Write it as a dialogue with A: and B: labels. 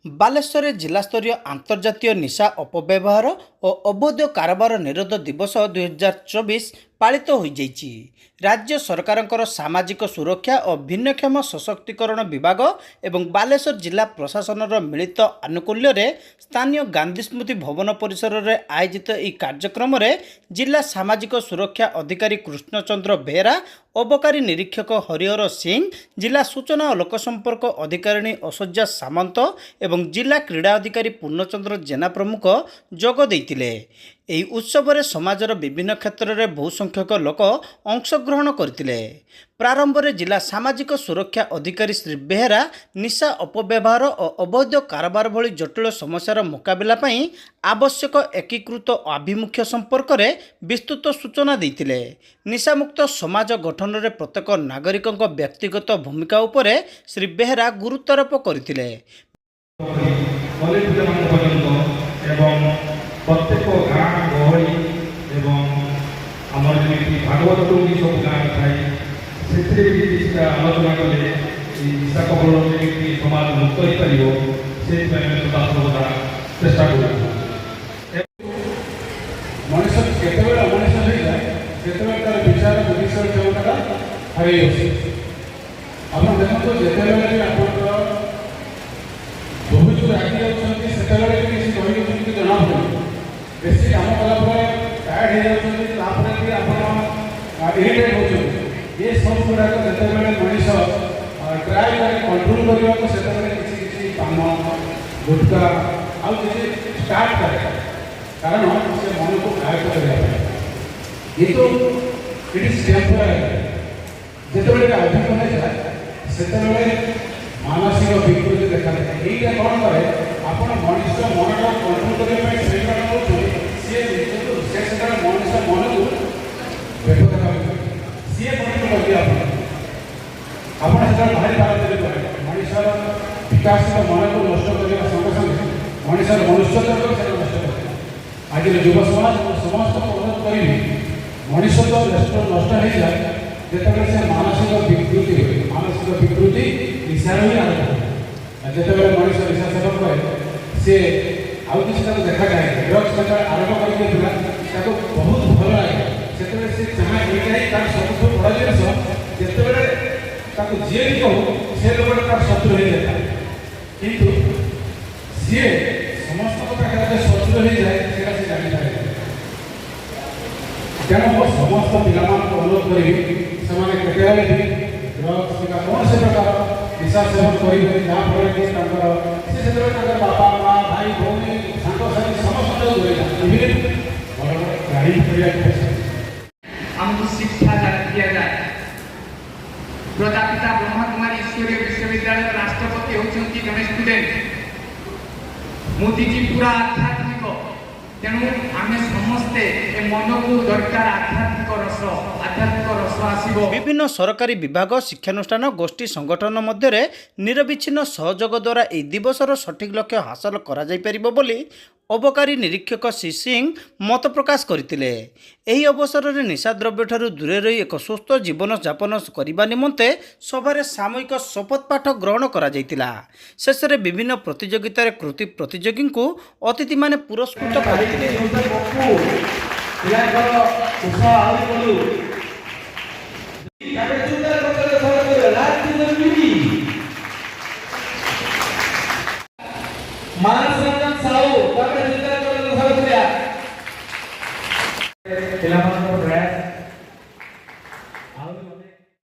A: ବାଲେଶ୍ୱରରେ ଜିଲ୍ଲାସ୍ତରୀୟ ଆନ୍ତର୍ଜାତୀୟ ନିଶା ଅପବ୍ୟବହାର ଓ ଅବୈଧ କାରବାର ନିରୋଧ ଦିବସ 2024 ପାଳିତ ହୋଇଯାଇଛି। ରାଜ୍ୟ ସରକାରଙ୍କର ସାମାଜିକ ସୁରକ୍ଷା ଓ ଭିନ୍ନକ୍ଷମ ସଶକ୍ତିକରଣ ବିଭାଗ ଏବଂ ବାଲେଶ୍ୱର ଜିଲ୍ଲା ପ୍ରଶାସନର ମିଳିତ ଆନୁକୂଲ୍ୟରେ ସ୍ଥାନୀୟ ଗାନ୍ଧୀ ସ୍ମୃତି ଭବନ ପରିସରରେ ଆୟୋଜିତ ଏହି କାର୍ଯ୍ୟକ୍ରମରେ ଜିଲ୍ଲା ସାମାଜିକ ସୁରକ୍ଷା ଅଧିକାରୀ କୃଷ୍ଣଚନ୍ଦ୍ର ବେହେରା, ଅବକାରୀ ନିରୀକ୍ଷକ ହରିହର ସିଂ, ଜିଲ୍ଲା ସୂଚନା ଓ ଲୋକସମ୍ପର୍କ ଅଧିକାରିଣୀ ଐଶ୍ୱର୍ଯ୍ୟା ସାମନ୍ତ ଏବଂ ଜିଲ୍ଲା କ୍ରୀଡ଼ା ଅଧିକାରୀ ପୂର୍ଣ୍ଣଚନ୍ଦ୍ର ଜେନା ପ୍ରମୁଖ ଯୋଗ ଦେଇଥିଲେ। ଏହି ଉତ୍ସବରେ ସମାଜର ବିଭିନ୍ନ କ୍ଷେତ୍ରରେ ବହୁ ସଂଖ୍ୟକ ଲୋକ ଅଂଶଗ୍ରହଣ କରିଥିଲେ। ପ୍ରାରମ୍ଭରେ ଜିଲ୍ଲା ସାମାଜିକ ସୁରକ୍ଷା ଅଧିକାରୀ ଶ୍ରୀ ବେହେରା ନିଶା ଅପବ୍ୟବହାର ଓ ଅବୈଧ କାରବାର ଭଳି ଜଟିଳ ସମସ୍ୟାର ମୁକାବିଲା ପାଇଁ ଆବଶ୍ୟକ ଏକୀକୃତ ଆଭିମୁଖ୍ୟ ସମ୍ପର୍କରେ ବିସ୍ତୃତ ସୂଚନା ଦେଇଥିଲେ। ନିଶାମୁକ୍ତ ସମାଜ ଗଠନରେ ପ୍ରତ୍ୟେକ ନାଗରିକଙ୍କ ବ୍ୟକ୍ତିଗତ ଭୂମିକା ଉପରେ ଶ୍ରୀ ବେହେରା ଗୁରୁତ୍ୱାରୋପ କରିଥିଲେ।
B: प्रत्येक गाँ गहली आमर जमी भागवत टोली सब गाँव थाए से आलोचना कले निशा कबल जमी समाज मुक्त हो पार से सर्वदा चेष्टा कर मनुष्य केतबे अमनुष्य हो जाए से तार विचार बुद्धि क्षमता हर आप देखो जिते आप बहुत रागी जाती से जना पड़े बेसी काम कला टायर्ड हो जाती इरिटेट हो ये सब गुड़ाक जिते मनीष ट्राए कंट्रोल करने से काम गुटका आउ स्टार्ट करे कारण से मन को आयत्त करने कितु इट इज टेम्पररी जिते अधिक हो जाए से मानसिक विकृति देखा जाए यहीटा कौन कै आप मनुष्य मन को कंट्रोल करने सी मनुष्य मन को व्यवहार सी कंट्रोल कर भारी भारत मनुष्य विकास मन को नष्ट करने संगे संगे मनुष्य मनुष्यता नष्ट कर आज युव समाज समस्त अनुरोध करी मनुष्य तो नष्ट हो जाए जिते से मानसिक विकृति निशार ही आरंभ जिते मनुष्य निशा सेवन करे सी आउ कि देखा जाए ड्रग्स जो आरंभ कर बहुत भल लगे से चाहे यहाँ सब बड़ जिन जिते जी भी कहू से लोग तार शत्रु हो जाता किंतु सी समस्त पाखे शत्रु हो जाए से जानी पाए तेणु मो समस्त पिला अनुरोध करी से ड्रग्स कौन से प्रकार निशा सेवन कर जहाँफल कि बापा माँ भाई भौणी सांगी समस्त गाड़ी
C: हमको शिक्षा दिया जाए। प्रजापिता ब्रह्मा कुमारी ईश्वरीय विश्वविद्यालय राष्ट्रपति होती जड़े स्टूडेंट मोदीजी पूरा आध्यात्मिक तेणु आम समस्ते मन को दरकार आध्यात्मिक रस आसो।
A: विभिन्न सरकारी विभाग शिक्षानुष्ठान गोष्ठी संगठन मध्य निरविच्छिन्न सहयोग द्वारा यह दिवसर सठिक लक्ष्य हासिल करा जाई परिबो बोली अबकारी निरीक्षक श्री सिंह मत प्रकाश करथिले। एही अवसर में निशाद्रव्य ठारू दूरे रही एक सुस्थ जीवन यापन करने निमंते सभारे सामूहिक शपथ पाठ ग्रहण करा जायतिला। शेष में विभिन्न प्रतियोगितार कृति प्रतियोगी को अतिथि माने पुरस्कृत करथिले।
D: मानस रंजन साहू